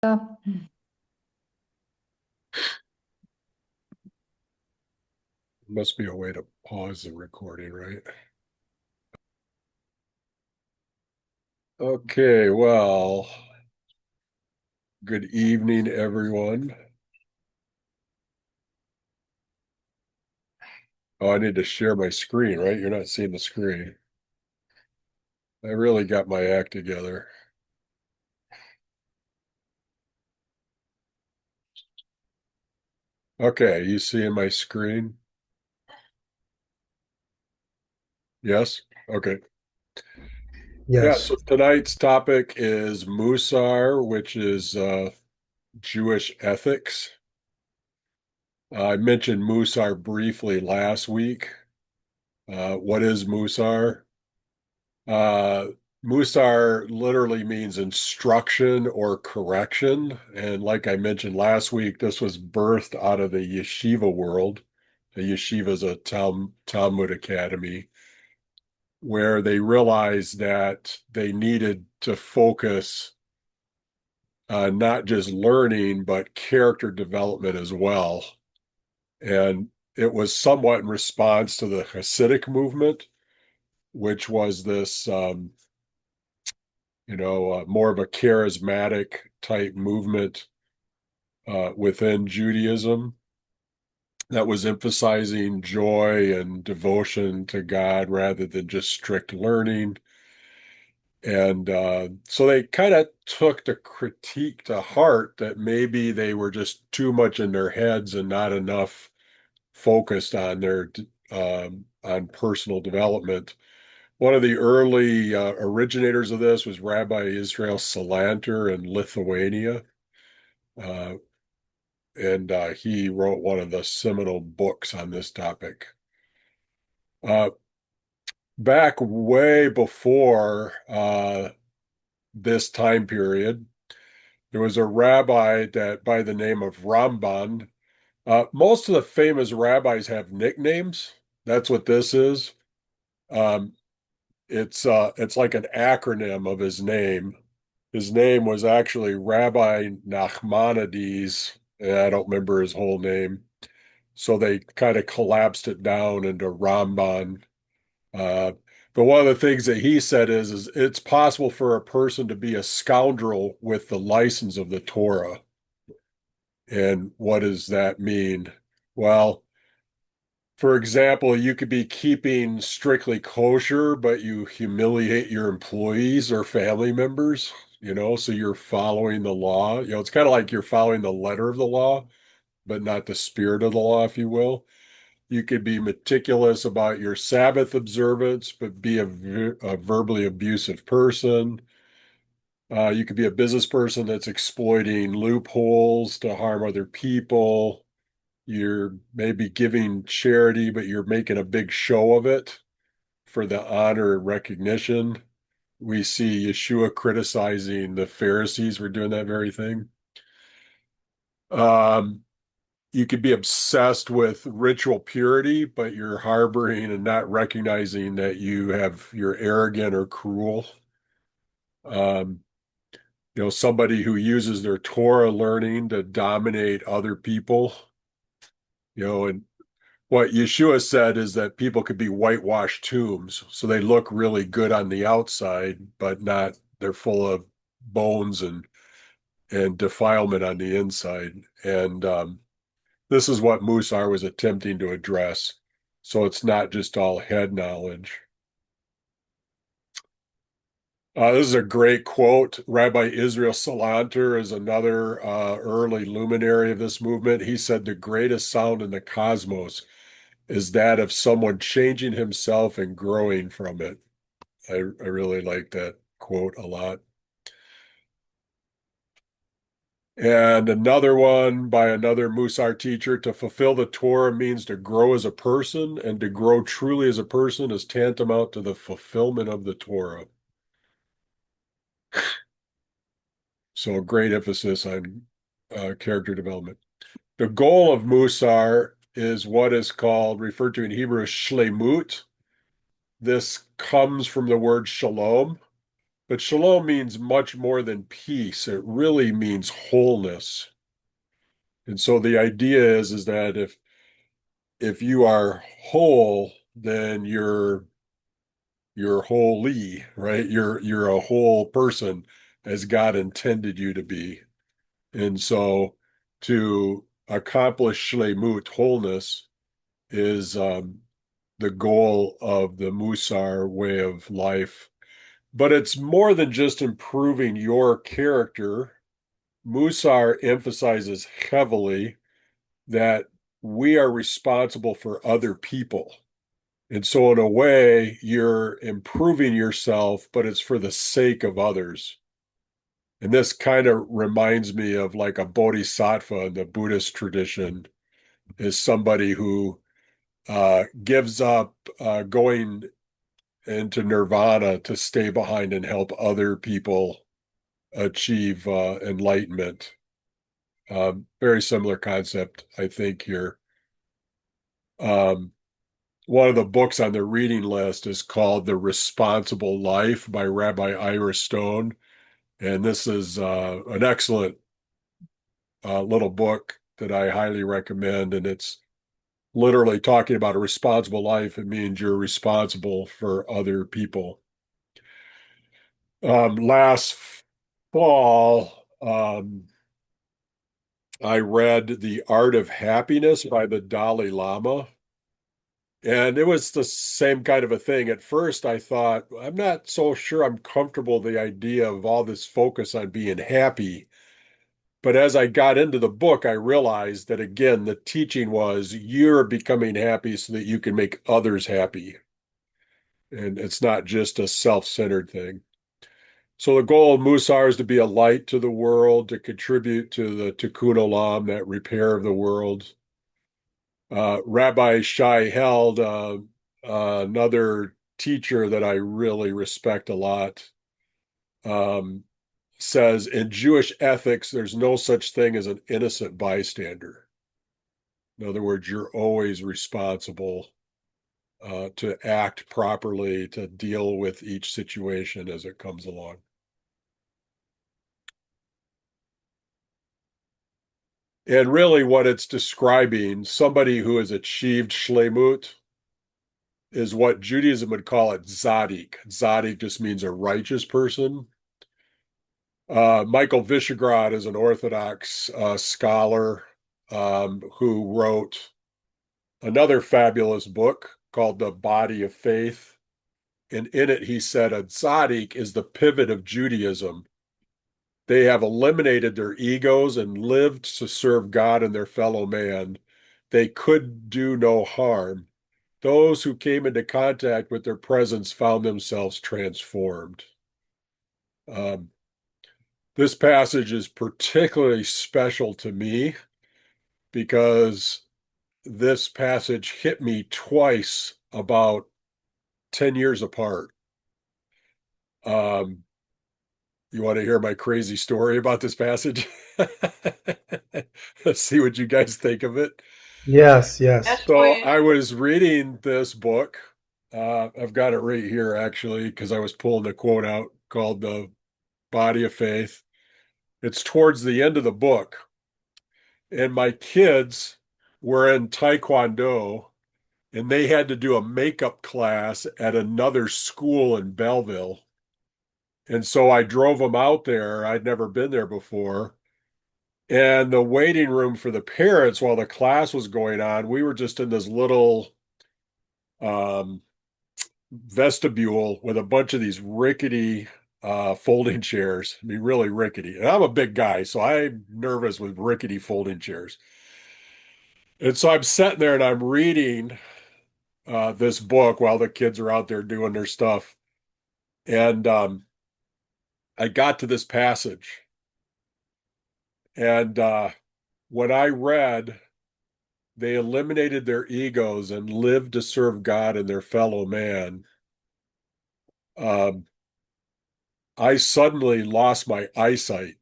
Yeah. Must be a way to pause the recording, right? Okay, well, good evening, everyone. Oh, I need to share my screen, right? You're not seeing the screen. I really got my act together. Okay, you seeing my screen? Yes? Okay. Yeah, Yes. so tonight's topic is Mussar, which is Jewish ethics. I mentioned Mussar briefly last week. What is Mussar? Uh, Musar literally means instruction or correction. And like I mentioned last week, this was birthed out of the yeshiva world. A yeshiva is a Talmud academy where they realized that they needed to focus not just learning, but character development as well. And it was somewhat in response to the Hasidic movement, which was this more of a charismatic type movement within Judaism that was emphasizing joy and devotion to God rather than just strict learning. And so they kind of took the critique to heart that maybe they were just too much in their heads and not enough focused on their on personal development. One of the early originators of this was Rabbi Israel Salanter in Lithuania. Uh, and he wrote one of the seminal books on this topic. Uh, Back way before this time period, there was a rabbi that by the name of Ramban. Most of the famous rabbis have nicknames. That's what this is. Um, it's like an acronym of his name. His name was actually Rabbi Nachmanides, and I don't remember his whole name. So they kind of collapsed it down into Ramban. Uh, but one of the things that he said is it's possible for a person to be a scoundrel with the license of the Torah. And what does that mean? Well, for example, you could be keeping strictly kosher, but you humiliate your employees or family members, so you're following the law. It's kind of like you're following the letter of the law, but not the spirit of the law, if you will. You could be meticulous about your Sabbath observance, but be a verbally abusive person. You could be a business person that's exploiting loopholes to harm other people. You're maybe giving charity, but you're making a big show of it for the honor and recognition. We see Yeshua criticizing the Pharisees for doing that very thing. Um, you could be obsessed with ritual purity, but you're harboring and not recognizing that you're arrogant or cruel. Um, somebody who uses their Torah learning to dominate other people, and what Yeshua said is that people could be whitewashed tombs. So they look really good on the outside, but they're full of bones and defilement on the inside. And this is what Musar was attempting to address. So it's not just all head knowledge. This is a great quote. Rabbi Israel Salanter is another early luminary of this movement. He said, "The greatest sound in the cosmos is that of someone changing himself and growing from it." I really like that quote a lot. And another one by another Musar teacher: to fulfill the Torah means to grow as a person, and to grow truly as a person is tantamount to the fulfillment of the Torah. So a great emphasis on character development. The goal of Musar is what is referred to in Hebrew as shlemut. This comes from the word shalom, But shalom means much more than peace. It really means wholeness. And so the idea is that if you are whole, then you're holy, right? You're a whole person as God intended you to be. And so to accomplish shlemut, wholeness, is the goal of the Mussar way of life. But it's more than just improving your character. Mussar emphasizes heavily that we are responsible for other people. And so, in a way, you're improving yourself, but it's for the sake of others. And this kind of reminds me of like a bodhisattva in the Buddhist tradition, is somebody who gives up going into nirvana to stay behind and help other people achieve enlightenment. Very similar concept, I think, here. Um, One of the books on the reading list is called The Responsible Life by Rabbi Ira Stone. And this is an excellent little book that I highly recommend. And it's literally talking about a responsible life. It means you're responsible for other people. Last fall, I read The Art of Happiness by the Dalai Lama. And it was the same kind of a thing. At first, I thought, I'm not so sure I'm comfortable with the idea of all this focus on being happy. But as I got into the book, I realized that again, the teaching was you're becoming happy so that you can make others happy. And it's not just a self-centered thing. So the goal of Musar is to be a light to the world, to contribute to the Tikkun Olam, that repair of the world. Rabbi Shai Held, another teacher that I really respect a lot, um, says in Jewish ethics, there's no such thing as an innocent bystander. In other words, you're always responsible to act properly, to deal with each situation as it comes along. And really, what it's describing, somebody who has achieved shlemut, is what Judaism would call it tzaddik. Tzaddik just means a righteous person. Michael Visegrad is an Orthodox scholar who wrote another fabulous book called The Body of Faith. And in it, he said a tzaddik is the pivot of Judaism. They have eliminated their egos and lived to serve God and their fellow man. They could do no harm. Those who came into contact with their presence found themselves transformed. Um, this passage is particularly special to me because this passage hit me twice about 10 years apart. Um, you want to hear my crazy story about this passage? Let's see what you guys think of it. Yes, yes. So I was reading this book. I've got it right here actually, because I was pulling the quote out called The Body of Faith. It's towards the end of the book, and my kids were in Taekwondo, and they had to do a makeup class at another school in Belleville. And so I drove them out there. I'd never been there before. And the waiting room for the parents while the class was going on, we were just in this little um, vestibule with a bunch of these rickety folding chairs. I mean, really rickety. And I'm a big guy, so I'm nervous with rickety folding chairs. And so I'm sitting there and I'm reading this book while the kids are out there doing their stuff. And I got to this passage. And when I read, they eliminated their egos and lived to serve God and their fellow man, um, I suddenly lost my eyesight.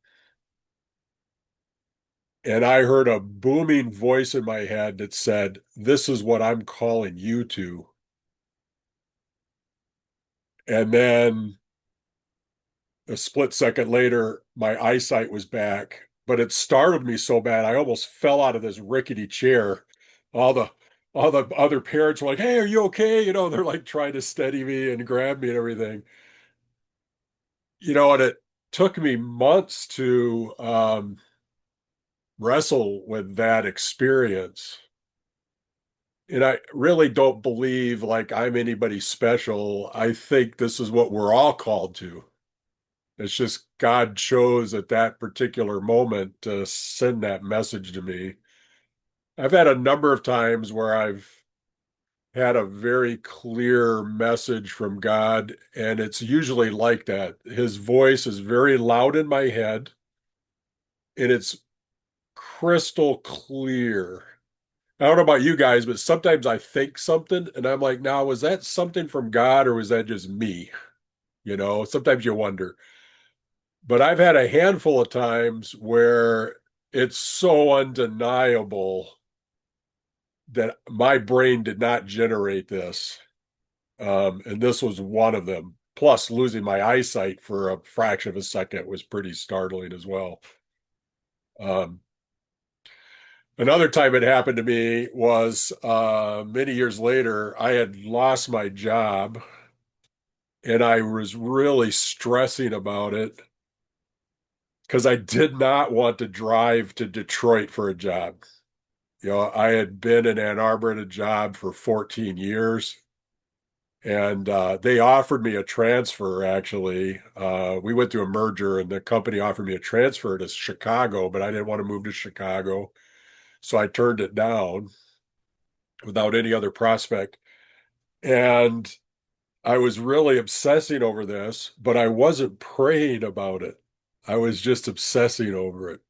And I heard a booming voice in my head that said, "This is what I'm calling you to." And then a split second later, my eyesight was back, but it startled me so bad I almost fell out of this rickety chair. All the all the other parents were like, "Hey, are you okay?" They're like trying to steady me and grab me and everything. And it took me months to wrestle with that experience. And I really don't believe like I'm anybody special. I think this is what we're all called to. It's just God chose at that particular moment to send that message to me. I've had a number of times where I've had a very clear message from God, and it's usually like that. His voice is very loud in my head, and it's crystal clear. I don't know about you guys, but sometimes I think something and I'm like, now, was that something from God or was that just me? Sometimes you wonder. But I've had a handful of times where it's so undeniable that my brain did not generate this. And this was one of them. Plus, losing my eyesight for a fraction of a second was pretty startling as well. Um, Another time it happened to me was many years later. I had lost my job and I was really stressing about it because I did not want to drive to Detroit for a job. I had been in Ann Arbor at a job for 14 years, and they offered me a transfer, actually. We went through a merger, and the company offered me a transfer to Chicago, but I didn't want to move to Chicago. So I turned it down without any other prospect. And I was really obsessing over this, but I wasn't praying about it. I was just obsessing over it.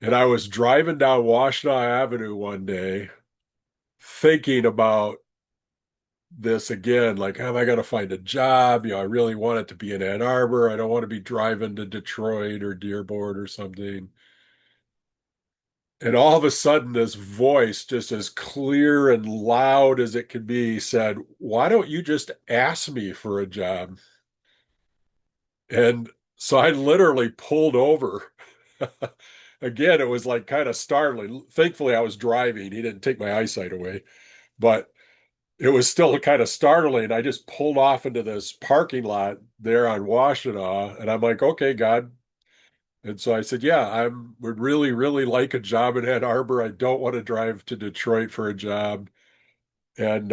And I was driving down Washtenaw Avenue one day thinking about this again, like, how am I going to find a job? I really want it to be in Ann Arbor. I don't want to be driving to Detroit or Dearborn or something. And all of a sudden, this voice, just as clear and loud as it could be, said, "Why don't you just ask me for a job?" And so I literally pulled over. Again, it was like kind of startling. Thankfully, I was driving. He didn't take my eyesight away, but it was still kind of startling. I just pulled off into this parking lot there on Washtenaw, and I'm like, "Okay, God." And so I said, "Yeah, I would really, really like a job in Ann Arbor. I don't want to drive to Detroit for a job." And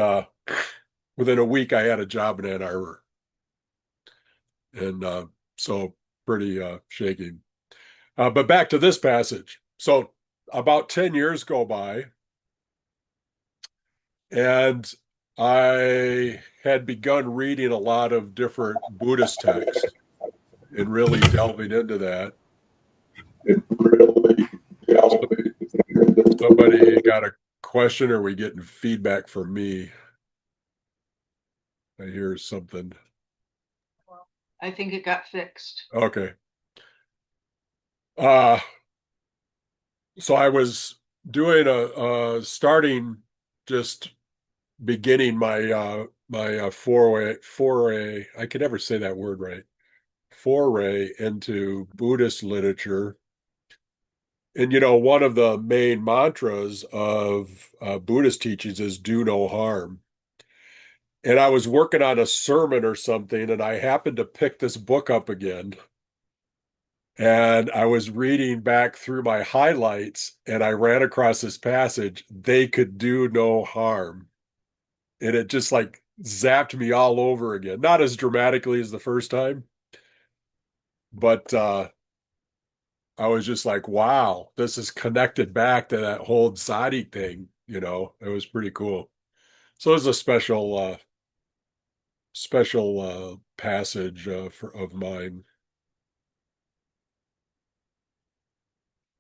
within a week, I had a job in Ann Arbor, and so pretty shaking. But back to this passage. So about 10 years go by, and I had begun reading a lot of different Buddhist texts and really delving into that. It really So elevated somebody got a question, or are we getting feedback from me? I hear something. I think it got fixed. Okay. Uh, so I was doing a starting just beginning my foray. I can never say that word right. Foray into Buddhist literature. And one of the main mantras of Buddhist teachings is do no harm. And I was working on a sermon or something, and I happened to pick this book up again. And I was reading back through my highlights, and I ran across this passage, they could do no harm. And it just like zapped me all over again. Not as dramatically as the first time, but I was just like, wow, this is connected back to that whole Zadi thing. It was pretty cool. So it was a special passage of mine.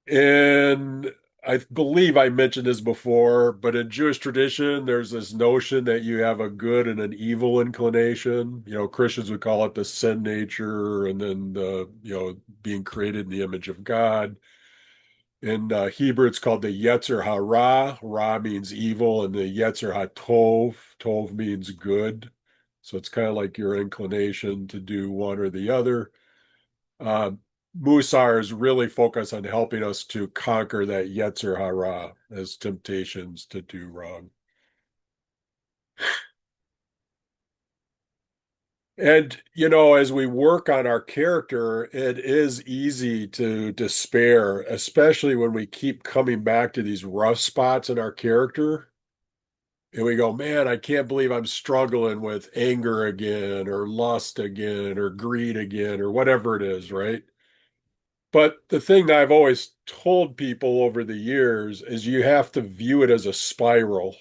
And I believe I mentioned this before, but in Jewish tradition, there's this notion that you have a good and an evil inclination. Christians would call it the sin nature, and then being created in the image of God. In Hebrew, it's called the Yetzer Hara. Ra means evil, and the Yetzer HaTov. Tov means good. So it's kind of like your inclination to do one or the other. Uh, Mussar is really focused on helping us to conquer that Yetzer Hara as temptations to do wrong. And, as we work on our character, it is easy to despair, especially when we keep coming back to these rough spots in our character. And we go, man, I can't believe I'm struggling with anger again, or lust again, or greed again, or whatever it is, right? But the thing that I've always told people over the years is you have to view it as a spiral,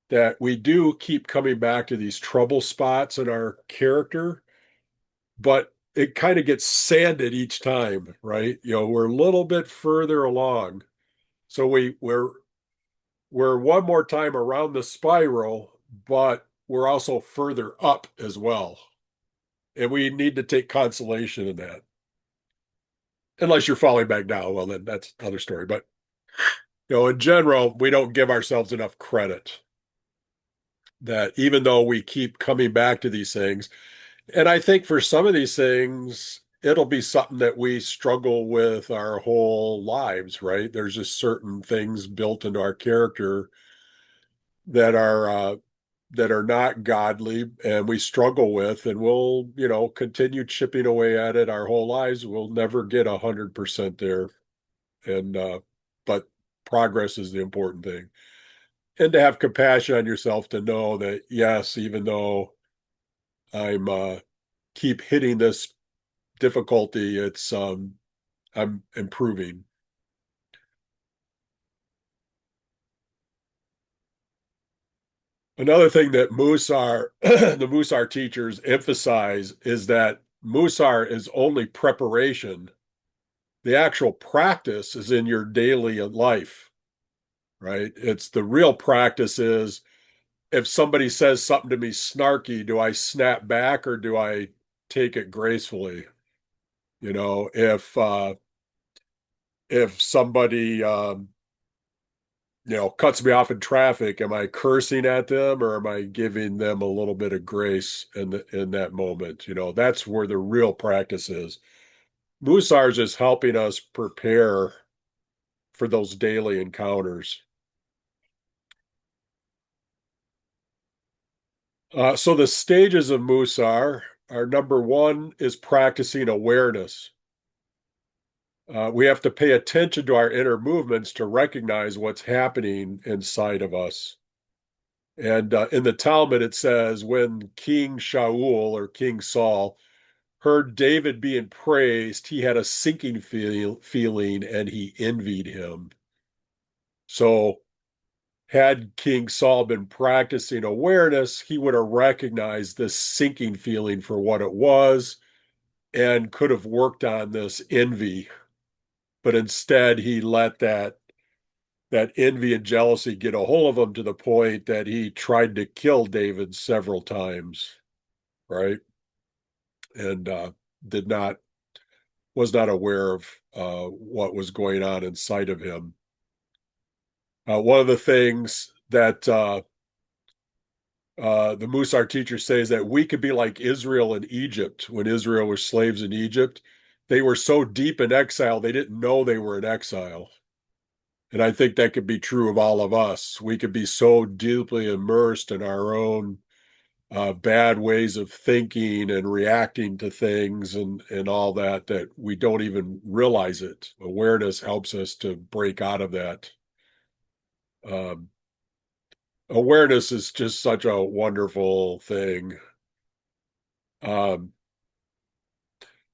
that we do keep coming back to these trouble spots in our character, but it kind of gets sanded each time, right? We're a little bit further along. So we're one more time around the spiral, but we're also further up as well. And we need to take consolation in that. Unless you're falling back down, well, then that's another story. But in general, we don't give ourselves enough credit that even though we keep coming back to these things, and I think for some of these things, it'll be something that we struggle with our whole lives, right? There's just certain things built into our character that are not godly and we struggle with, and we'll, continue chipping away at it our whole lives. We'll never get 100% there. And but progress is the important thing. And to have compassion on yourself to know that yes, even though I'm keep hitting this difficulty, it's I'm improving. Another thing that Musar, the Musar teachers emphasize is that Musar is only preparation. The actual practice is in your daily life, right? It's the real practice is if somebody says something to me snarky, do I snap back or do I take it gracefully? If somebody cuts me off in traffic, am I cursing at them or am I giving them a little bit of grace in that moment? That's where the real practice is. Musar is just helping us prepare for those daily encounters. So the stages of Musar are number one is practicing awareness. We have to pay attention to our inner movements to recognize what's happening inside of us. And in the Talmud, it says, when King Shaul or King Saul heard David being praised, he had a sinking feeling and he envied him. So, had King Saul been practicing awareness, he would have recognized this sinking feeling for what it was and could have worked on this envy. But instead, he let that envy and jealousy get a hold of him to the point that he tried to kill David several times, right? And did not was not aware of what was going on inside of him. One of the things that the Musar teacher says that we could be like Israel in Egypt when Israel was slaves in Egypt. They were so deep in exile, they didn't know they were in exile. And I think that could be true of all of us. We could be so deeply immersed in our own bad ways of thinking and reacting to things and all that that we don't even realize it. Awareness helps us to break out of that. Um, Awareness is just such a wonderful thing. Um,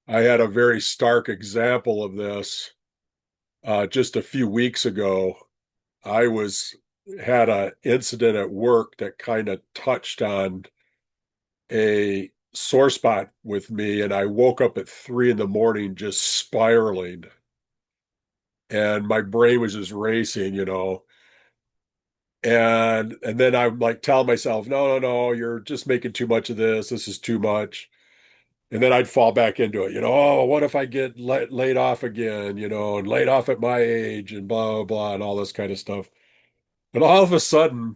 I had a very stark example of this just a few weeks ago. I was had an incident at work that kind of touched on a sore spot with me, and I woke up at 3 in the morning just spiraling, and my brain was just racing, and then I'm like telling myself, no, no, no, you're just making too much of this. This is too much. And then I'd fall back into it, oh, what if I get laid off again, and laid off at my age and blah, blah, blah, and all this kind of stuff. And all of a sudden,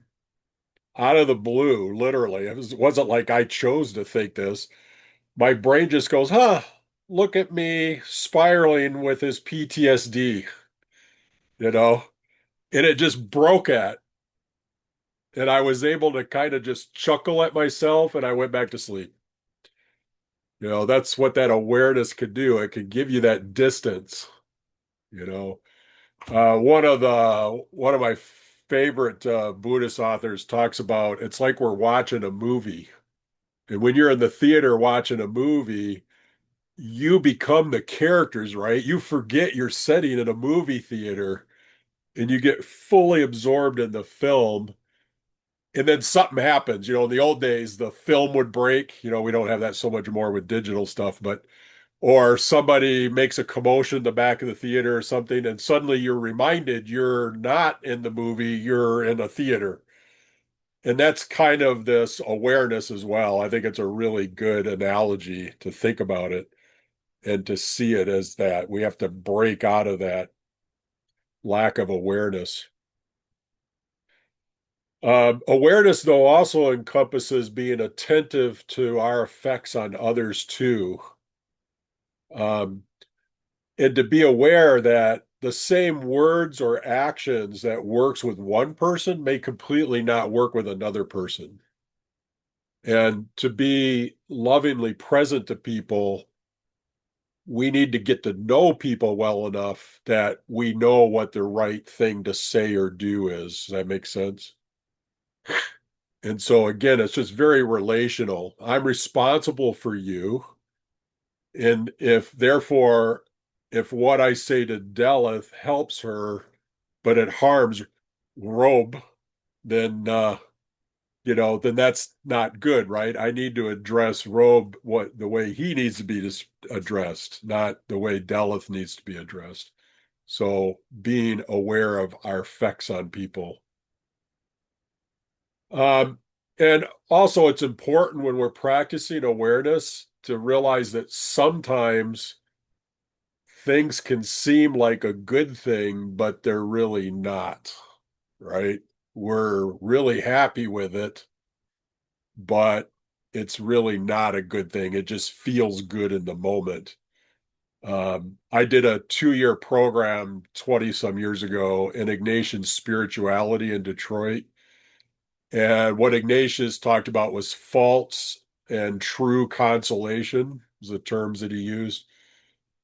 out of the blue, literally, wasn't like I chose to think this. My brain just goes, huh, look at me spiraling with his PTSD, you know, and it just broke at. And I was able to kind of just chuckle at myself and I went back to sleep. That's what that awareness could do. It could give you that distance, you know. One of my favorite Buddhist authors talks about it's like we're watching a movie. And when you're in the theater watching a movie, you become the characters, right? You forget you're sitting in a movie theater and you get fully absorbed in the film. And then something happens. In the old days, the film would break. We don't have that so much more with digital stuff, but or somebody makes a commotion in the back of the theater or something, and suddenly you're reminded you're not in the movie, you're in a theater. And that's kind of this awareness as well. I think it's a really good analogy to think about it and to see it as that. We have to break out of that lack of awareness. Awareness, though, also encompasses being attentive to our effects on others too. Um, and to be aware that the same words or actions that works with one person may completely not work with another person. And to be lovingly present to people, we need to get to know people well enough that we know what the right thing to say or do is. Does that make sense? And so again, it's just very relational. I'm responsible for you. And if therefore, if what I say to Delith helps her, but it harms Robe, then then that's not good, right? I need to address Robe what the way he needs to be addressed, not the way Delith needs to be addressed. So being aware of our effects on people. Um, and also it's important when we're practicing awareness to realize that sometimes things can seem like a good thing, but they're really not, right? We're really happy with it, but it's really not a good thing. It just feels good in the moment. I did a 2-year program 20 some years ago in Ignatian spirituality in Detroit. And what Ignatius talked about was false and true consolation, was the terms that he used.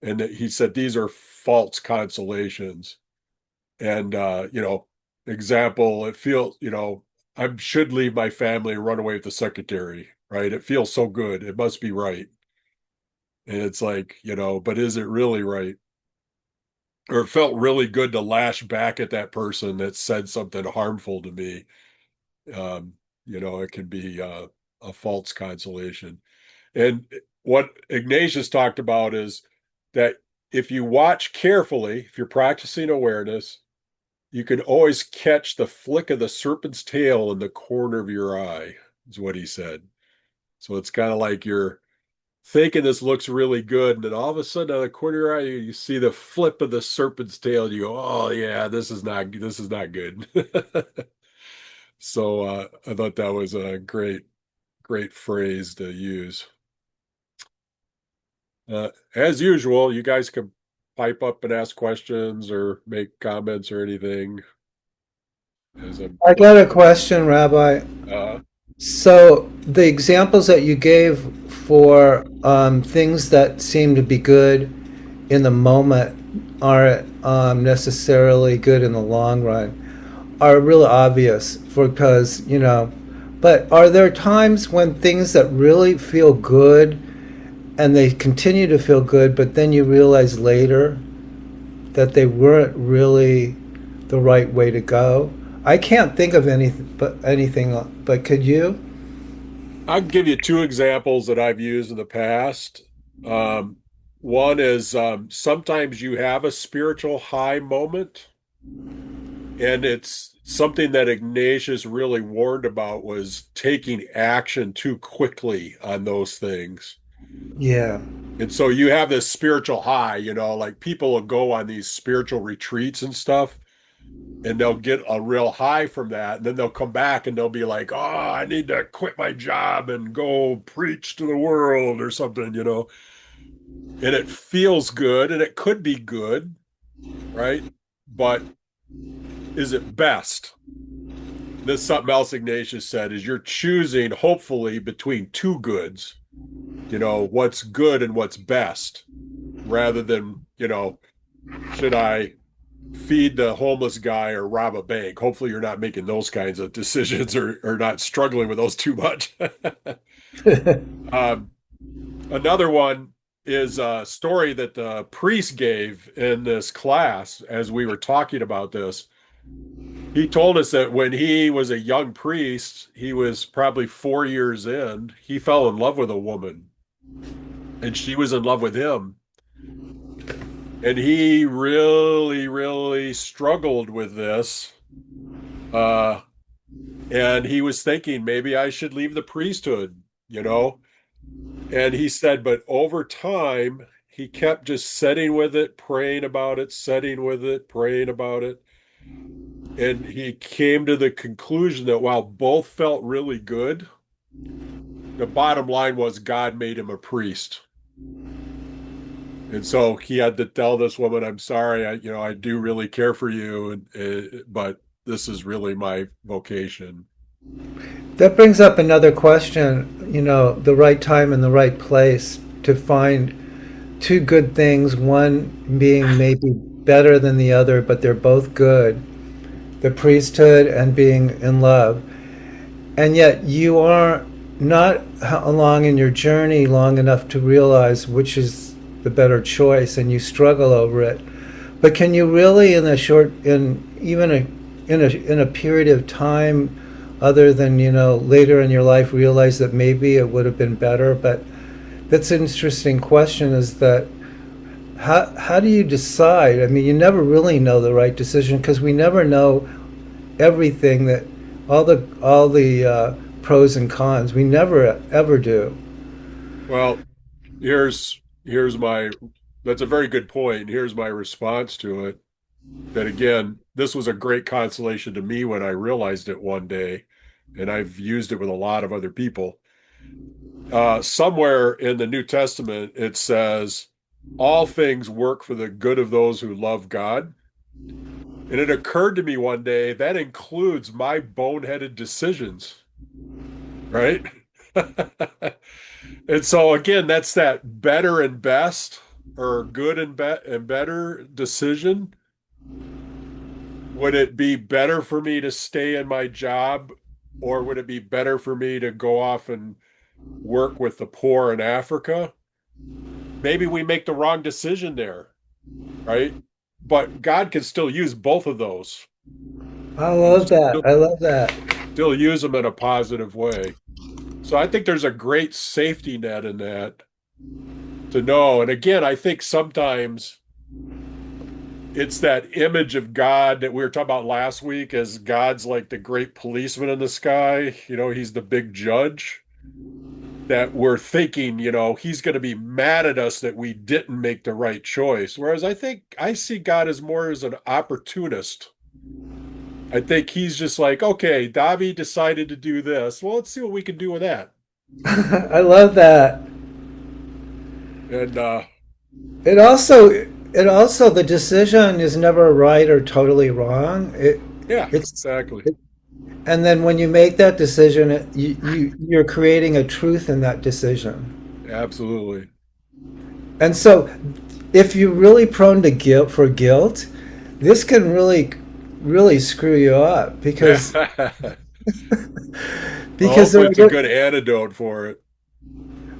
And he said these are false consolations. And example, it feels, I should leave my family and run away with the secretary, right? It feels so good. It must be right. And it's like, but is it really right? Or it felt really good to lash back at that person that said something harmful to me. Um, it can be a false consolation. And what Ignatius talked about is that if you watch carefully, if you're practicing awareness, you can always catch the flick of the serpent's tail in the corner of your eye, is what he said. So it's kind of like you're thinking this looks really good, and then all of a sudden out of the corner of your eye, you see the flip of the serpent's tail, and you go, "Oh yeah, this is not good." So I thought that was a great phrase to use. As usual, you guys can pipe up and ask questions or make comments or anything as I'm I got a question, Rabbi. uh, So the examples that you gave for things that seem to be good in the moment aren't necessarily good in the long run are really obvious because, but are there times when things that really feel good and they continue to feel good, but then you realize later that they weren't really the right way to go? I can't think of anything, but could you? I'll give you two examples that I've used in the past. Um, One is sometimes you have a spiritual high moment, and it's something that Ignatius really warned about was taking action too quickly on those things. Yeah. And so you have this spiritual high, like people will go on these spiritual retreats and stuff, and they'll get a real high from that. And then they'll come back and they'll be like, oh, I need to quit my job and go preach to the world or something. and it feels good and it could be good, right? But is it best? This is something else Ignatius said is you're choosing hopefully between two goods, what's good and what's best, rather than, should I feed the homeless guy or rob a bank? Hopefully you're not making those kinds of decisions or not struggling with those too much. um, Another one is a story that the priest gave in this class as we were talking about this. He told us that when he was a young priest, he was probably 4 years in, he fell in love with a woman and she was in love with him. And he really, really struggled with this. Uh, and he was thinking maybe I should leave the priesthood, you know? And he said, but over time, he kept just sitting with it, praying about it, sitting with it, praying about it. And he came to the conclusion that while both felt really good, the bottom line was God made him a priest. And so he had to tell this woman, I'm sorry, I do really care for you, but this is really my vocation. That brings up another question, the right time and the right place to find two good things, one being maybe better than the other, but they're both good, the priesthood and being in love. And yet you are not along in your journey long enough to realize which is the better choice, and you struggle over it. But can you really, in a short, in a period of time, other than later in your life, realize that maybe it would have been better? But that's an interesting question. Is that how do you decide? I mean, you never really know the right decision because we never know everything that all the pros and cons. We never ever do. Well, here's my that's a very good point. Here's my response to it. That again, this was a great consolation to me when I realized it one day, and I've used it with a lot of other people. Somewhere in the New Testament, it says, all things work for the good of those who love God. And it occurred to me one day that includes my boneheaded decisions, right? And so again, that's that better and best or good and better decision. Would it be better for me to stay in my job, or would it be better for me to go off and work with the poor in Africa? Maybe we make the wrong decision there, right? But God can still use both of those. I love that. Still, I love that. still use them in a positive way. So I think there's a great safety net in that to know. And again, I think sometimes it's that image of God that we were talking about last week as God's like the great policeman in the sky. He's the big judge that we're thinking, he's going to be mad at us that we didn't make the right choice. Whereas I think I see God as more as an opportunist. I think he's just like, okay, Davi decided to do this. Well, let's see what we can do with that. I love that. And It also the decision is never right or totally wrong. yeah, It's exactly. and then when you make that decision, you're creating a truth in that decision. Absolutely. And so, if you're really prone to guilt, this can really, really screw you up because because Hopefully it's a good antidote for it.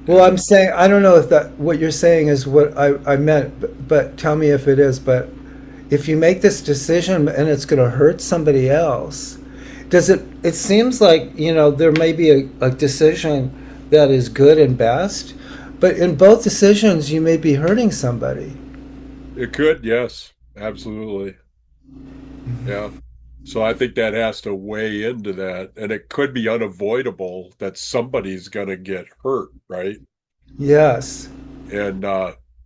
well, I'm saying I don't know if that what you're saying is what I meant, but tell me if it is. But if you make this decision and it's going to hurt somebody else, does it? It seems like there may be a decision that is good and best, but in both decisions you may be hurting somebody. It could, yes, absolutely. Yeah. So I think that has to weigh into that. And it could be unavoidable that somebody's going to get hurt, right? Yes. And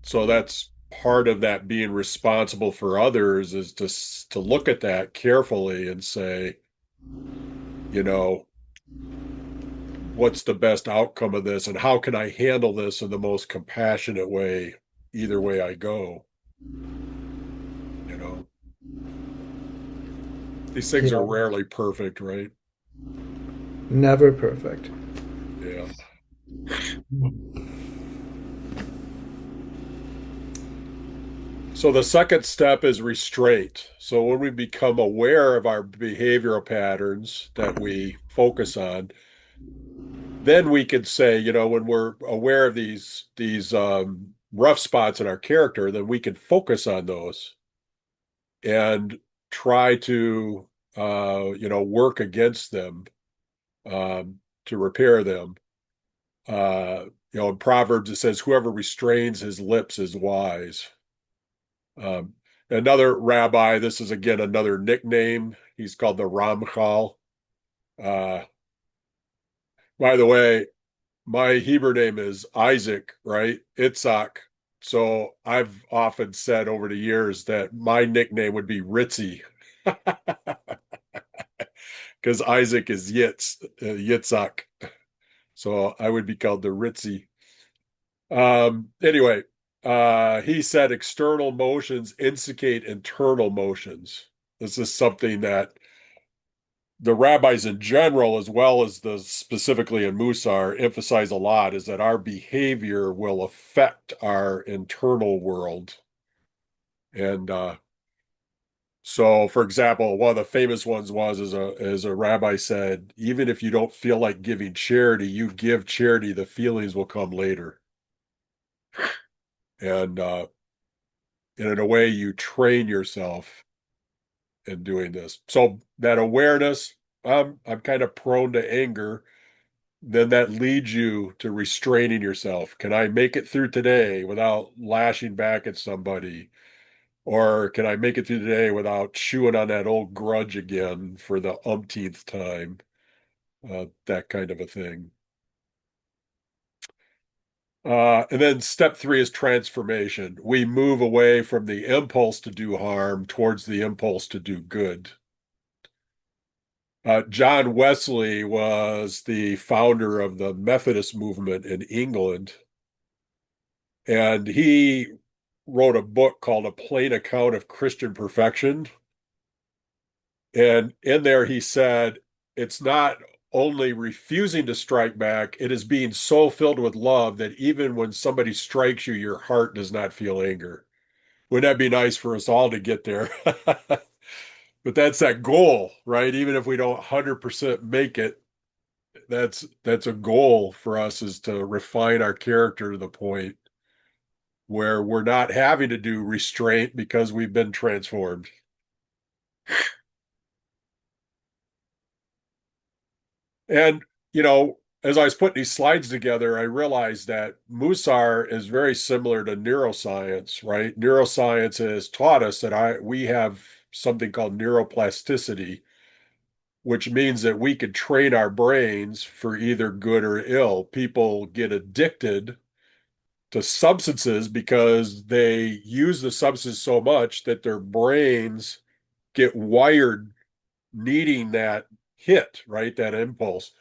so that's part of that being responsible for others is to look at that carefully and say, you know, what's the best outcome of this and how can I handle this in the most compassionate way? either way I go. You know, these things are Yeah, rarely perfect, right? never perfect. Yeah. So the second step is restraint. So when we become aware of our behavioral patterns that we focus on, then we could say, when we're aware of these rough spots in our character, then we can focus on those and try to work against them, to repair them. In Proverbs it says, "Whoever restrains his lips is wise." Um, Another rabbi, this is again another nickname. He's called the Ramchal. Uh, by the way, my Hebrew name is Isaac, right? Itzhak. So I've often said over the years that my nickname would be Ritzy because Isaac is Yitzhak. So I would be called the Ritzy. Anyway, he said external motions instigate internal motions. This is something that the rabbis in general, as well as the specifically in Mussar, emphasize a lot, is that our behavior will affect our internal world. And so, for example, one of the famous ones was as a rabbi said, even if you don't feel like giving charity, you give charity, the feelings will come later. And in a way, you train yourself in doing this. So that awareness, I'm kind of prone to anger, then that leads you to restraining yourself. Can I make it through today without lashing back at somebody? Or can I make it through today without chewing on that old grudge again for the umpteenth time? That kind of a thing. And then step three is transformation. We move away from the impulse to do harm towards the impulse to do good. John Wesley was the founder of the Methodist movement in England, and he wrote a book called A Plain Account of Christian Perfection. And in there, he said, it's not only refusing to strike back, it is being so filled with love that even when somebody strikes you, your heart does not feel anger. Wouldn't that be nice for us all to get there? But that's that goal, right? Even if we don't 100% make it, that's a goal for us, is to refine our character to the point where we're not having to do restraint because we've been transformed. And, as I was putting these slides together, I realized that Mussar is very similar to neuroscience, right? Neuroscience has taught us that we have something called neuroplasticity, which means that we could train our brains for either good or ill. People get addicted to substances because they use the substance so much that their brains get wired needing that hit, right? That impulse.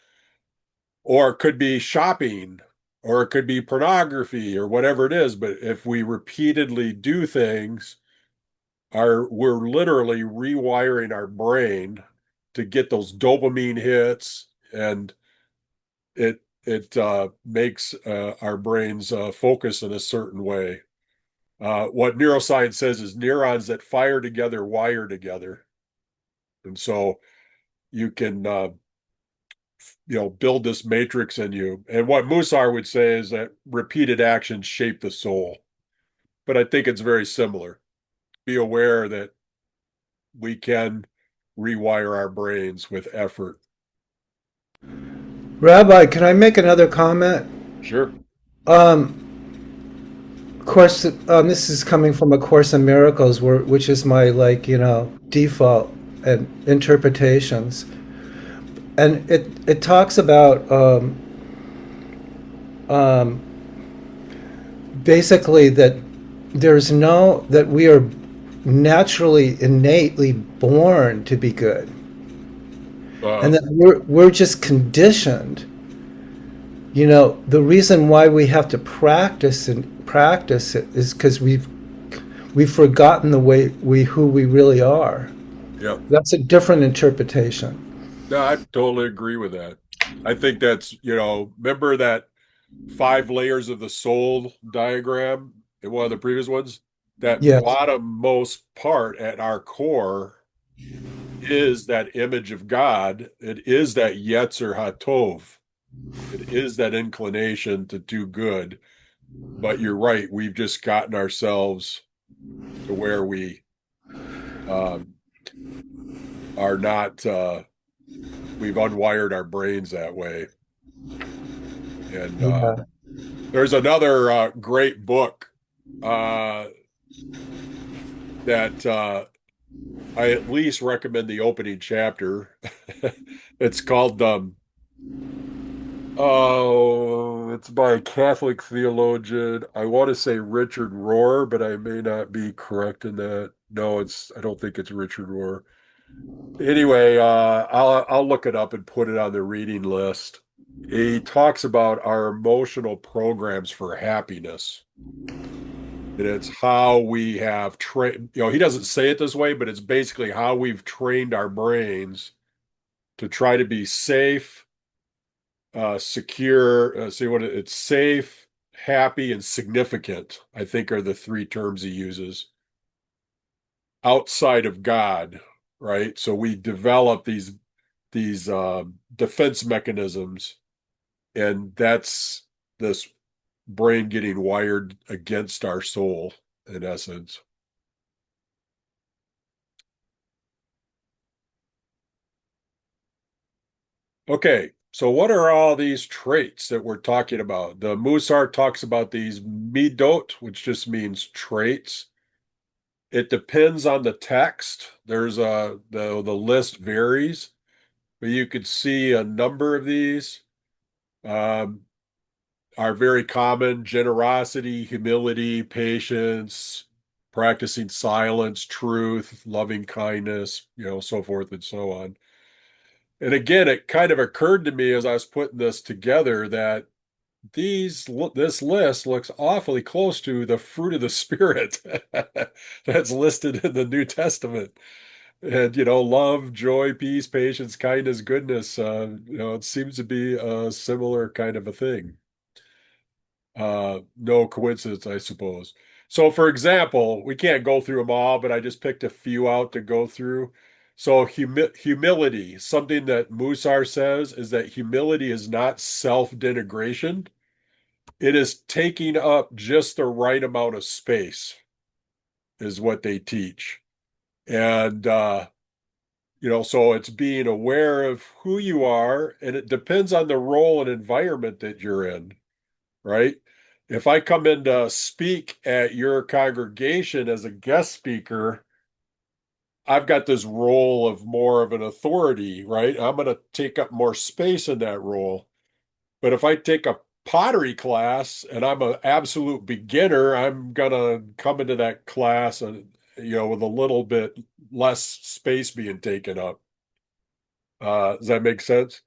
Or it could be shopping, or it could be pornography, or whatever it is. But if we repeatedly do things, we're literally rewiring our brain to get those dopamine hits, and it makes our brains focus in a certain way. What neuroscience says is neurons that fire together wire together, and so you can build this matrix in you. And what Musar would say is that repeated actions shape the soul. But I think it's very similar. Be aware that we can rewire our brains with effort. Rabbi, can I make another comment? Sure. Course, this is coming from A Course in Miracles, which is my default and interpretations, and it talks about basically that we are naturally, innately born to be good, and that we're just conditioned. The reason why we have to practice it is because we've forgotten the way we who we really are. Yep. That's a different interpretation. No, I totally agree with that. I think that's, remember that 5 layers of the soul diagram in one of the previous ones? That Yes. bottommost part at our core is that image of God. It is that Yetzer HaTov. It is that inclination to do good. But you're right. We've just gotten ourselves to where we um, are not, we've unwired our brains that way. And Yeah. there's another great book uh, that I at least recommend the opening chapter. It's called oh, it's by a Catholic theologian. I want to say Richard Rohr, but I may not be correct in that. No, I don't think it's Richard Rohr. Anyway, I'll look it up and put it on the reading list. He talks about our emotional programs for happiness. And it's how we have trained, he doesn't say it this way, but it's basically how we've trained our brains to try to be safe, secure, it's safe, happy, and significant, I think are the three terms he uses outside of God, right? So we develop these defense mechanisms, and that's this brain getting wired against our soul, in essence. Okay, so what are all these traits that we're talking about? The Mussar talks about these midot, which just means traits. It depends on the text. There's the list varies, but you could see a number of these um, are very common: generosity, humility, patience, practicing silence, truth, loving kindness, so forth and so on. And again, it kind of occurred to me as I was putting this together that this list looks awfully close to the fruit of the Spirit that's listed in the New Testament. And, love, joy, peace, patience, kindness, goodness, it seems to be a similar kind of a thing. No coincidence, I suppose. So, for example, we can't go through them all, but I just picked a few out to go through. So, humility, something that Mussar says is that humility is not self-denigration. It is taking up just the right amount of space, is what they teach. And, so it's being aware of who you are, and it depends on the role and environment that you're in, right? If I come in to speak at your congregation as a guest speaker, I've got this role of more of an authority, right? I'm going to take up more space in that role. But if I take a pottery class and I'm an absolute beginner, I'm going to come into that class and, with a little bit less space being taken up. Does that make sense?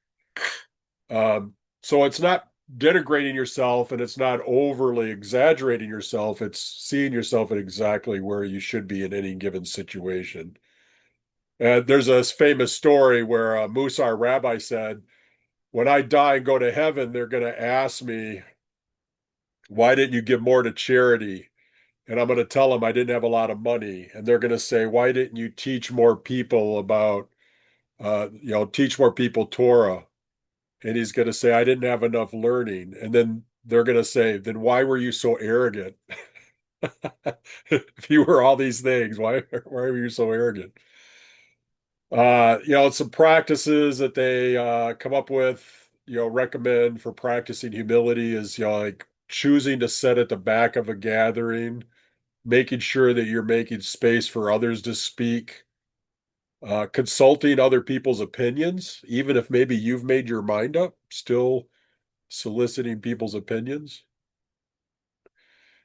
So it's not denigrating yourself and it's not overly exaggerating yourself. It's seeing yourself at exactly where you should be in any given situation. And there's a famous story where a Mussar rabbi said, when I die and go to heaven, they're going to ask me, why didn't you give more to charity? And I'm going to tell them I didn't have a lot of money. And they're going to say, why didn't you teach more people about, teach more people Torah? And he's going to say, I didn't have enough learning. And then they're going to say, then why were you so arrogant? If you were all these things, why were you so arrogant? Some practices that they come up with, recommend for practicing humility is, like choosing to sit at the back of a gathering, making sure that you're making space for others to speak, consulting other people's opinions, even if maybe you've made your mind up, still soliciting people's opinions.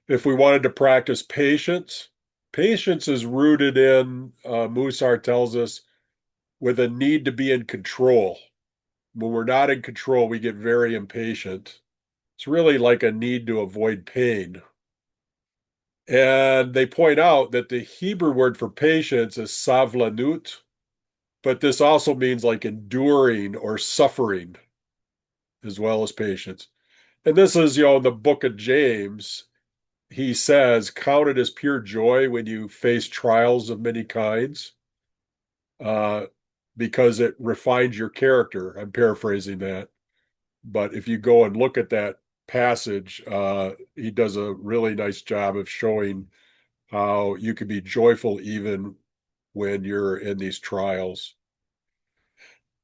If we wanted to practice patience, patience is rooted in, Mussar tells us, with a need to be in control. When we're not in control, we get very impatient. It's really like a need to avoid pain. And they point out that the Hebrew word for patience is savlanut, but this also means like enduring or suffering as well as patience. And this is, in the book of James, he says, count it as pure joy when you face trials of many kinds, uh, because it refines your character. I'm paraphrasing that. But if you go and look at that passage, he does a really nice job of showing how you can be joyful even when you're in these trials.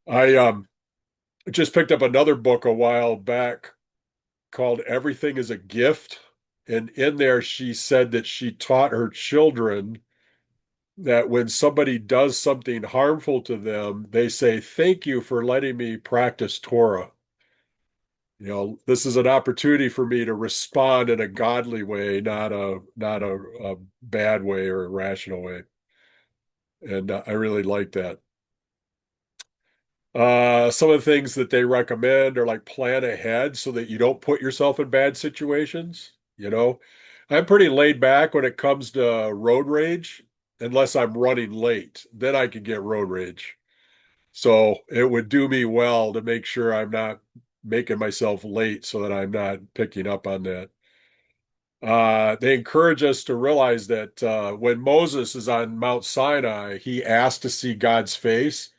I just picked up another book a while back called Everything is a Gift. And in there, she said that she taught her children that when somebody does something harmful to them, they say, "Thank you for letting me practice Torah." This is an opportunity for me to respond in a godly way, not a bad way or irrational way. And I really like that. Some of the things that they recommend are like plan ahead so that you don't put yourself in bad situations. I'm pretty laid back when it comes to road rage, unless I'm running late. Then I can get road rage. So it would do me well to make sure I'm not making myself late so that I'm not picking up on that. They encourage us to realize that when Moses is on Mount Sinai, he asked to see God's face,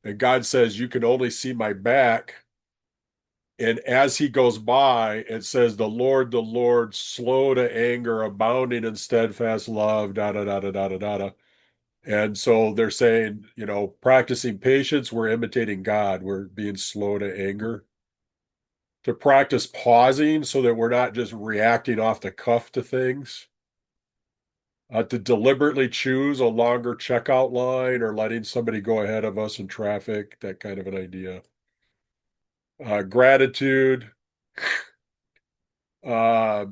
and God says, "You can only see my back." And as he goes by, it says, the Lord, slow to anger, abounding in steadfast love, da da da da da da da. And so they're saying, practicing patience, we're imitating God. We're being slow to anger. To practice pausing so that we're not just reacting off the cuff to things. To deliberately choose a longer checkout line or letting somebody go ahead of us in traffic, that kind of an idea. Gratitude. Uh,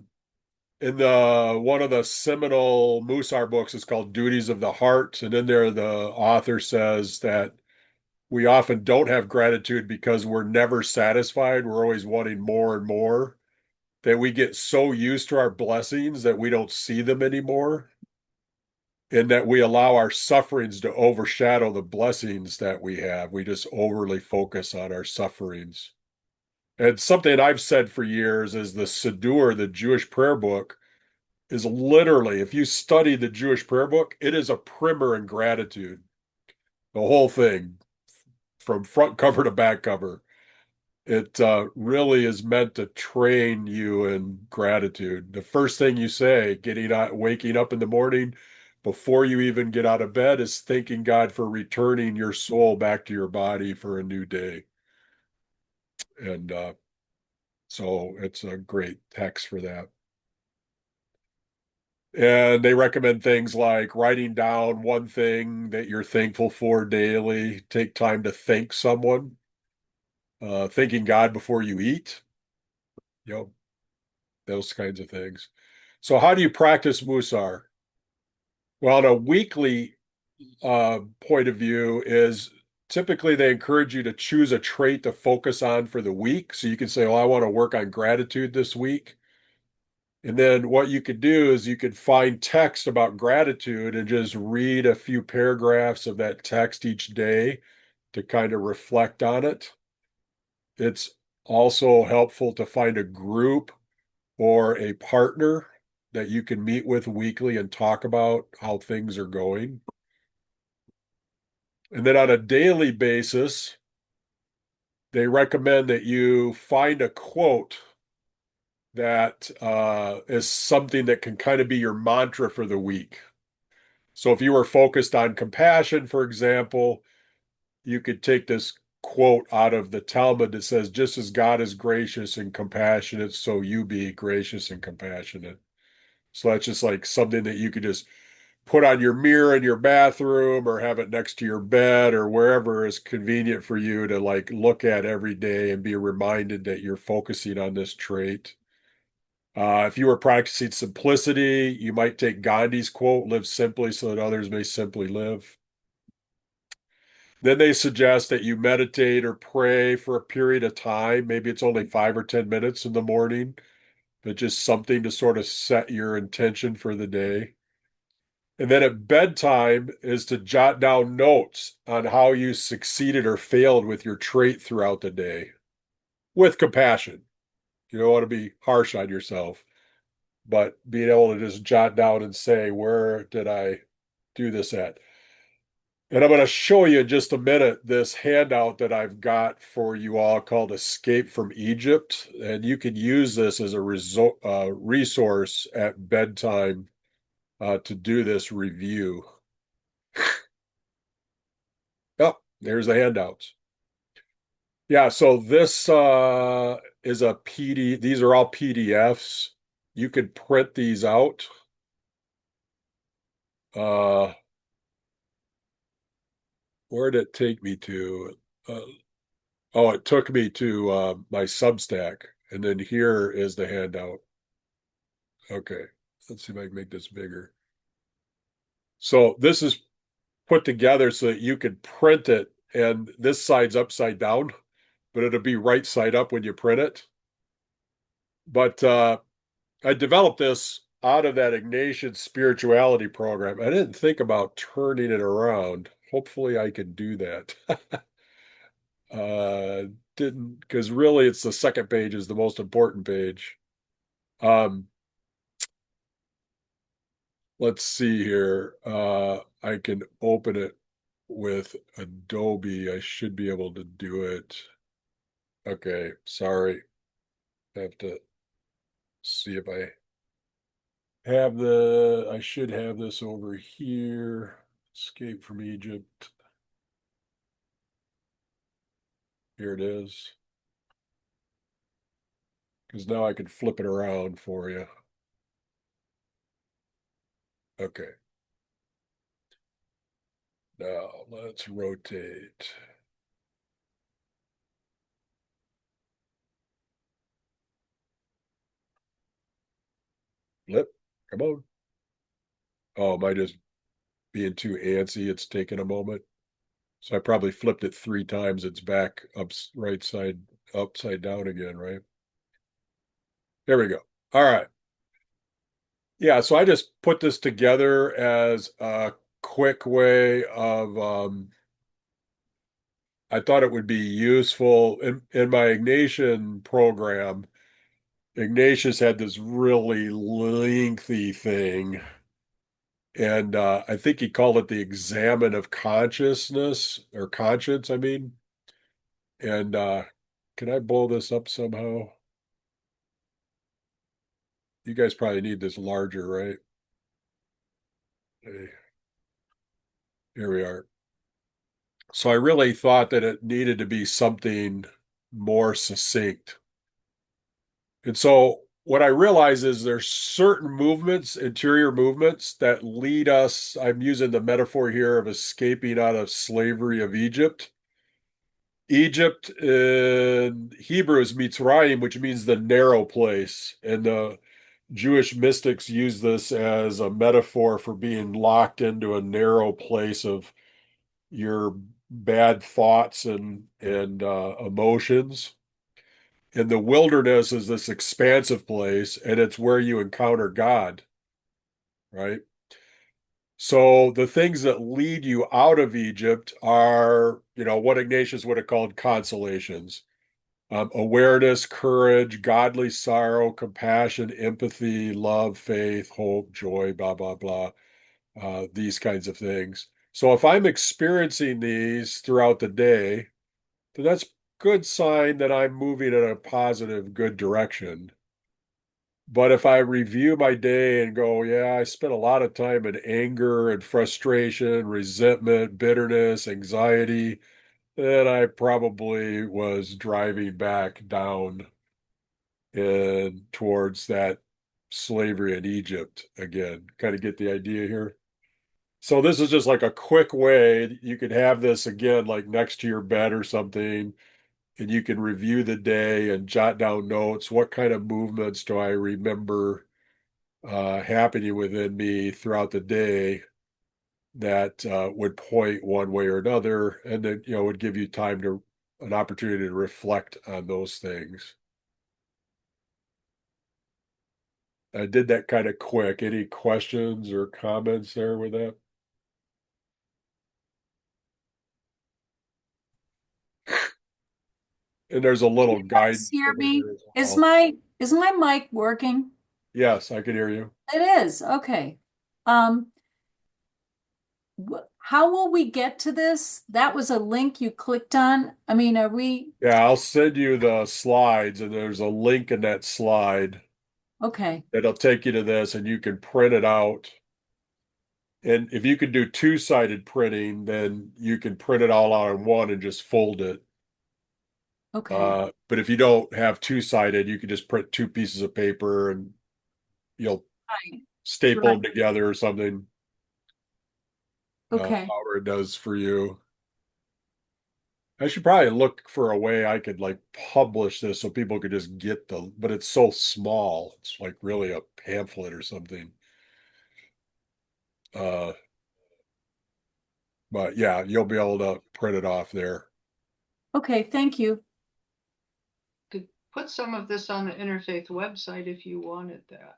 in the one of the seminal Mussar books is called Duties of the Heart, and in there the author says that we often don't have gratitude because we're never satisfied. We're always wanting more and more, that we get so used to our blessings that we don't see them anymore, and that we allow our sufferings to overshadow the blessings that we have. We just overly focus on our sufferings. And something I've said for years is the Siddur, the Jewish prayer book, is literally, if you study the Jewish prayer book, it is a primer in gratitude. The whole thing, from front cover to back cover. It really is meant to train you in gratitude. The first thing you say, waking up in the morning, before you even get out of bed, is thanking God for returning your soul back to your body for a new day. And so it's a great text for that. And they recommend things like writing down one thing that you're thankful for daily. Take time to thank someone. Thanking God before you eat. You know, those kinds of things. So, how do you practice Mussar? Well, on a weekly point of view, is typically they encourage you to choose a trait to focus on for the week. So you can say, "Oh, I want to work on gratitude this week." And then what you could do is you could find text about gratitude and just read a few paragraphs of that text each day to kind of reflect on it. It's also helpful to find a group or a partner that you can meet with weekly and talk about how things are going. And then on a daily basis, they recommend that you find a quote that is something that can kind of be your mantra for the week. So if you were focused on compassion, for example, you could take this quote out of the Talmud that says, "Just as God is gracious and compassionate, so you be gracious and compassionate." So that's just like something that you could just put on your mirror in your bathroom or have it next to your bed or wherever is convenient for you to like look at every day and be reminded that you're focusing on this trait. If you were practicing simplicity, you might take Gandhi's quote, "Live simply so that others may simply live." Then they suggest that you meditate or pray for a period of time. Maybe it's only 5 or 10 minutes in the morning, but just something to sort of set your intention for the day. And then at bedtime is to jot down notes on how you succeeded or failed with your trait throughout the day with compassion. You don't want to be harsh on yourself, but being able to just jot down and say, where did I do this at? And I'm going to show you in just a minute this handout that I've got for you all called Escape from Egypt. And you can use this as a resource at bedtime to do this review. Oh, there's the handouts. Yeah, so this is a PD. These are all PDFs. You could print these out. Uh, where did it take me to? Oh, it took me to my Substack, and then here is the handout. Okay, let's see if I can make this bigger. So this is put together so that you can print it, and this side's upside down, but it'll be right side up when you print it. But I developed this out of that Ignatian spirituality program. I didn't think about turning it around. Hopefully I can do that. uh didn't, because really it's the second page is the most important page. Um let's see here. I can open it with Adobe. I should be able to do it. Okay, sorry. I have to see if I should have this over here. Escape from Egypt. Here it is. Because now I can flip it around for you. Okay. Now let's rotate. Flip. Come on. Oh, am I just being too antsy? It's taking a moment. So I probably flipped it 3 times. It's back up right side, upside down again, right? There we go. All right. Yeah, so I just put this together as a quick way of I thought it would be useful in my Ignatian program. Ignatius had this really lengthy thing, and I think he called it the examen of consciousness or conscience, I mean. And can I blow this up somehow? You guys probably need this larger, right? Hey, here we are. So I really thought that it needed to be something more succinct. And so what I realize is there's certain movements, interior movements that lead us. I'm using the metaphor here of escaping out of slavery of Egypt. Egypt in Hebrew is Mitzrayim, which means the narrow place. And the Jewish mystics use this as a metaphor for being locked into a narrow place of your bad thoughts and emotions. And the wilderness is this expansive place, and it's where you encounter God, right? So the things that lead you out of Egypt are, what Ignatius would have called consolations. Awareness, courage, godly sorrow, compassion, empathy, love, faith, hope, joy, blah, blah, blah, these kinds of things. So if I'm experiencing these throughout the day, then that's good sign that I'm moving in a positive, good direction. But if I review my day and go, yeah, I spent a lot of time in anger and frustration, resentment, bitterness, anxiety, then I probably was driving back down and towards that slavery in Egypt again. Kind of get the idea here. So this is just like a quick way you could have this again, like next to your bed or something, and you can review the day and jot down notes. What kind of movements do I remember happening within me throughout the day that would point one way or another, and then would give you time to an opportunity to reflect on those things. I did that kind of quick. Any questions or comments there with that? And there's a little guide. Hear me? there as Is well. my mic working? Yes, I can hear you. It is, okay. Um, how will we get to this? That was a link you clicked on. I mean, are we, Yeah, I'll send you the slides, and there's a link in that slide okay, that'll take you to this, and you can print it out. And if you can do two-sided printing, then you can print it all out in one and just fold it. okay. But if you don't have two-sided, you can just print two pieces of paper and you'll Right, staple right. them together or something, Okay, however it does for you. I should probably look for a way I could like publish this so people could just get but it's so small. It's like really a pamphlet or something. Uh, but yeah, you'll be able to print it off there. okay, thank you. Could put some of this on the Interfaith website if you wanted that.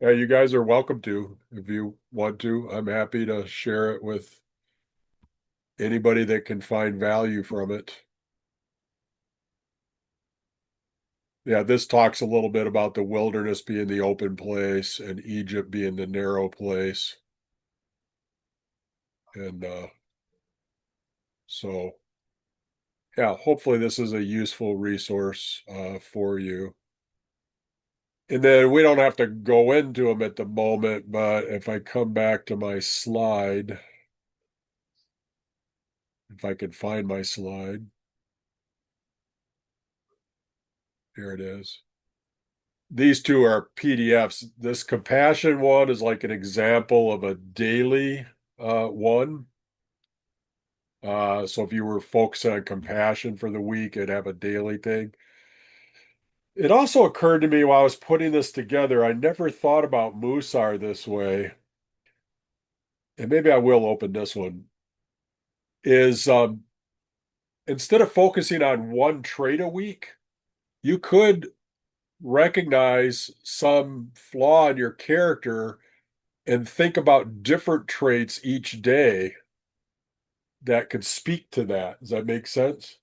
Yeah, you guys are welcome to if you want to. I'm happy to share it with anybody that can find value from it. Yeah, this talks a little bit about the wilderness being the open place and Egypt being the narrow place. And so, yeah, hopefully this is a useful resource for you. And then we don't have to go into them at the moment, but if I come back to my slide, if I can find my slide, here it is. These two are PDFs. This compassion one is like an example of a daily one. So if you were focusing on compassion for the week, it'd have a daily thing. It also occurred to me while I was putting this together, I never thought about Mussar this way. And maybe I will open this one. Is instead of focusing on one trait a week, you could recognize some flaw in your character and think about different traits each day that could speak to that. Does that make sense?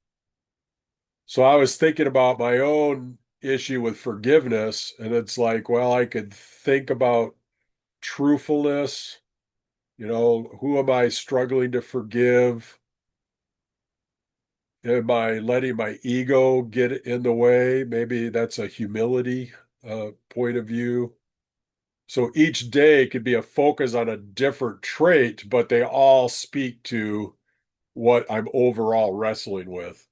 So I was thinking about my own issue with forgiveness, and it's like, well, I could think about truthfulness. Who am I struggling to forgive? Am I letting my ego get in the way? Maybe that's a humility point of view. So each day could be a focus on a different trait, but they all speak to what I'm overall wrestling with.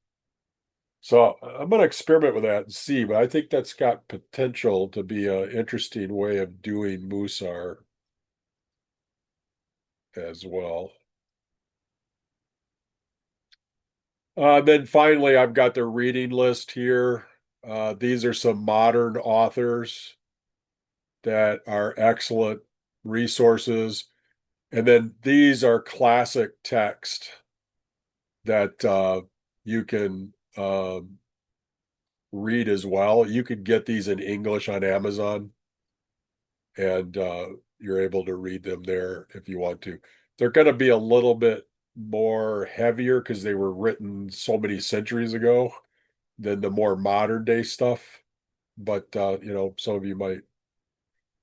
So I'm going to experiment with that and see, but I think that's got potential to be an interesting way of doing Mussar as well. Then finally, I've got the reading list here. These are some modern authors that are excellent resources. And then these are classic text that you can read as well. You could get these in English on Amazon, and you're able to read them there if you want to. They're going to be a little bit more heavier because they were written so many centuries ago than the more modern day stuff. But some of you might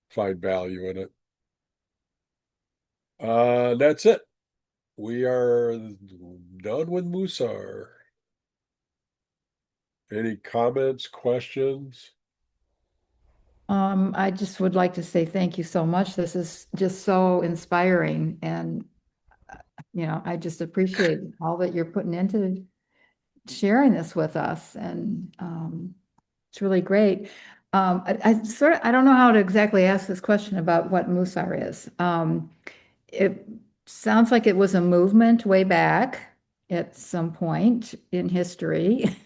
find value in it. That's it. We are done with Mussar. Any comments, questions? I just would like to say thank you so much. This is just so inspiring and, I just appreciate all that you're putting into sharing this with us and, it's really great. I don't know how to exactly ask this question about what Musar is. It sounds like it was a movement way back at some point in history.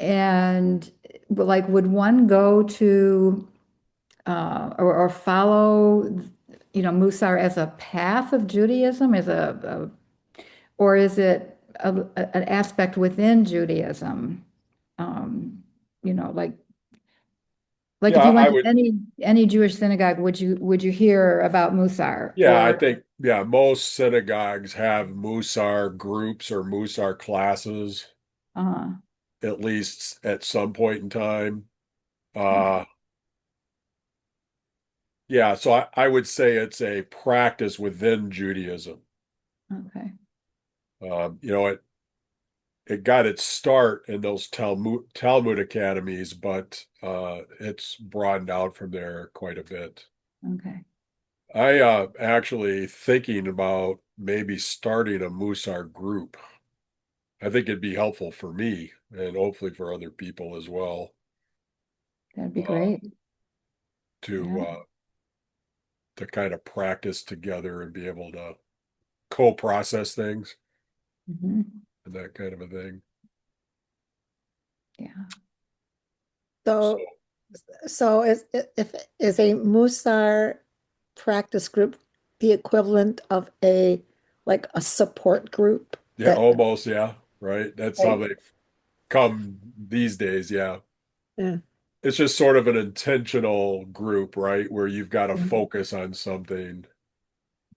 And like, would one go to or follow, Musar as a path of Judaism, or is it an aspect within Judaism? Like, Like Yeah, if you I went to would. any Jewish synagogue, would you hear about Mussar? Yeah, I Or think, yeah, most synagogues have Mussar groups or Mussar classes, uh, at least at some point in time. okay, Uh, yeah, so I would say it's a practice within Judaism. okay, You know, it got its start in those Talmud academies, but it's broadened out from there quite a bit. okay. I actually thinking about maybe starting a Mussar group. I think it'd be helpful for me and hopefully for other people as well That'd be uh, great. to Yeah. uh, to kind of practice together and be able to co-process things Mhm. and that kind of a thing. Yeah. So, so is a Musar practice group the equivalent of like a support group Yeah, that, almost, yeah, right. That's how right? they've come these days. Yeah. Yeah. It's just sort of an intentional group, right? Where you've got to Mhm. focus on something.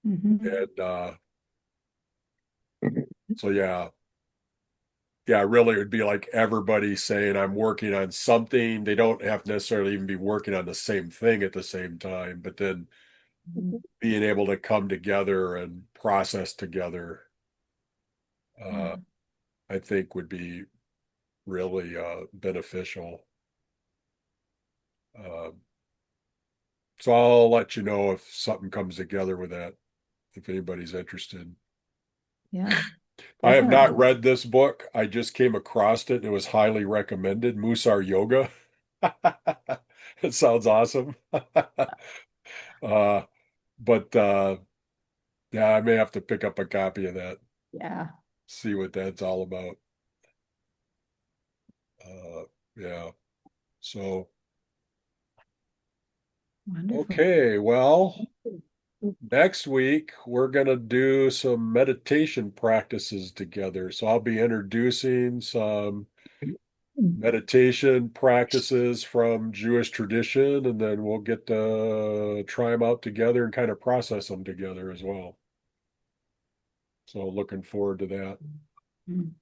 Mhm. And so, yeah, yeah, really, it would be like everybody saying, I'm working on something. They don't have to necessarily even be working on the same thing at the same time, but then Mhm. being able to come together and process together, Yeah. I think would be really beneficial. Um, so I'll let you know if something comes together with that, if anybody's interested. Yeah. I have not Definitely. read this book. I just came across it and it was highly recommended. Mussar Yoga. It sounds awesome. Uh, but yeah, I may have to pick up a copy of that, Yeah. see what that's all about. Yeah. So, Wonderful. okay, well, next week we're gonna do some meditation practices together. So I'll be introducing some meditation practices from Jewish tradition, and then we'll get to try them out together and kind of process them together as well. So looking forward to that. Mm.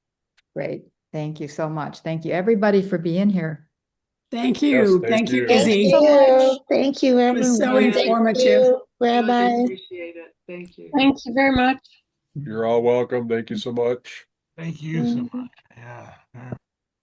Great. Thank you so much. Thank you, everybody, for being here. Thank Yes, you. thank Thank you, you. Thank Izzy. you. Thank you, It was so everyone. Thank informative. you. Really Bye-bye. appreciate it. Thank you. Thank you very much. You're all welcome. Thank you so much. Thank you so much. Yeah.